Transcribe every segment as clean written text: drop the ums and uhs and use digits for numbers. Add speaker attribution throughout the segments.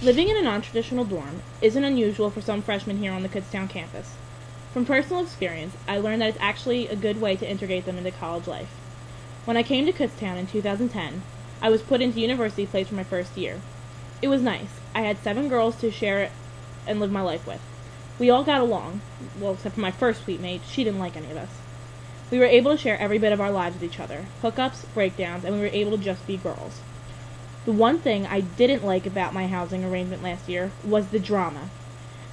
Speaker 1: Living in a non-traditional dorm isn't unusual for some freshmen here on the Kutztown campus. From personal experience, I learned that it's actually a good way to integrate them into college life. When I came to Kutztown in 2010, I was put into University Place for my first year. It was nice. I had 7 girls to share and live my life with. We all got along, well, except for my first suite mate. She didn't like any of us. We were able to share every bit of our lives with each other, hookups, breakdowns, and we were able to just be girls. The one thing I didn't like about my housing arrangement last year was the drama.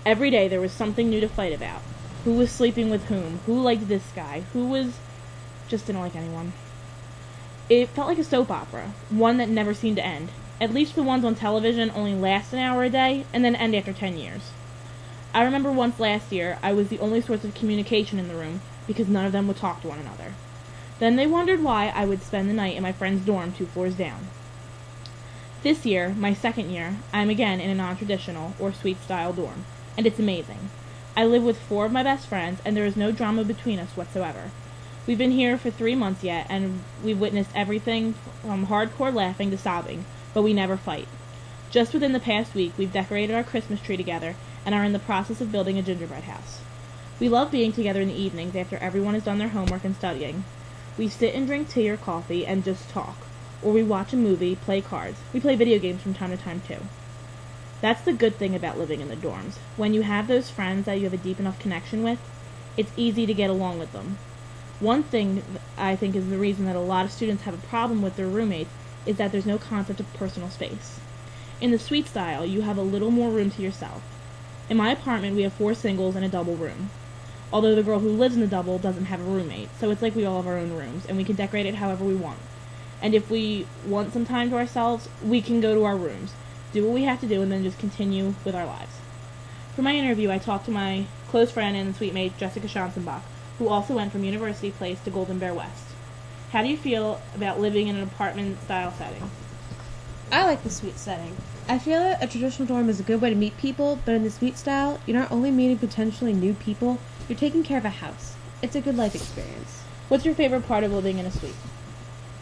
Speaker 1: Every day there was something new to fight about. Who was sleeping with whom? Who liked this guy? Just didn't like anyone. It felt like a soap opera, one that never seemed to end. At least the ones on television only last an hour a day, and then end after 10 years. I remember once last year, I was the only source of communication in the room, because none of them would talk to one another. Then they wondered why I would spend the night in my friend's dorm 2 floors down. This year, my second year, I am again in a non-traditional, or suite-style dorm, and it's amazing. I live with 4 of my best friends, and there is no drama between us whatsoever. We've been here for 3 months yet, and we've witnessed everything from hardcore laughing to sobbing, but we never fight. Just within the past week, we've decorated our Christmas tree together, and are in the process of building a gingerbread house. We love being together in the evenings after everyone has done their homework and studying. We sit and drink tea or coffee and just talk. Or we watch a movie, play cards. We play video games from time to time, too. That's the good thing about living in the dorms. When you have those friends that you have a deep enough connection with, it's easy to get along with them. One thing I think is the reason that a lot of students have a problem with their roommates is that there's no concept of personal space. In the suite style, you have a little more room to yourself. In my apartment, we have 4 singles and a double room. Although the girl who lives in the double doesn't have a roommate, so it's like we all have our own rooms, and we can decorate it however we want. And if we want some time to ourselves, we can go to our rooms, do what we have to do, and then just continue with our lives. For my interview, I talked to my close friend and suite mate, Jessica Schanzenbach, who also went from University Place to Golden Bear West. How do you feel about living in an apartment-style setting?
Speaker 2: I like the suite setting. I feel that a traditional dorm is a good way to meet people, but in the suite style, you're not only meeting potentially new people, you're taking care of a house. It's a good life experience.
Speaker 1: What's your favorite part of living in a suite?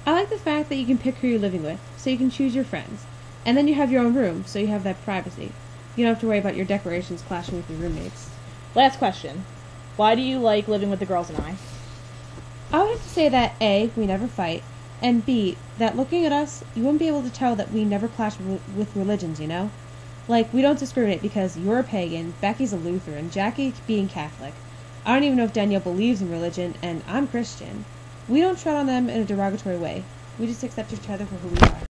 Speaker 2: I like the fact that you can pick who you're living with, so you can choose your friends. And then you have your own room, so you have that privacy. You don't have to worry about your decorations clashing with your roommates.
Speaker 1: Last question. Why do you like living with the girls and I?
Speaker 2: I would have to say that A, we never fight, and B, that looking at us, you wouldn't be able to tell that we never clash with religions, you know? Like, we don't discriminate because you're a pagan, Becky's a Lutheran, Jackie being Catholic. I don't even know if Danielle believes in religion, and I'm Christian. We don't tread on them in a derogatory way. We just accept each other for who we are.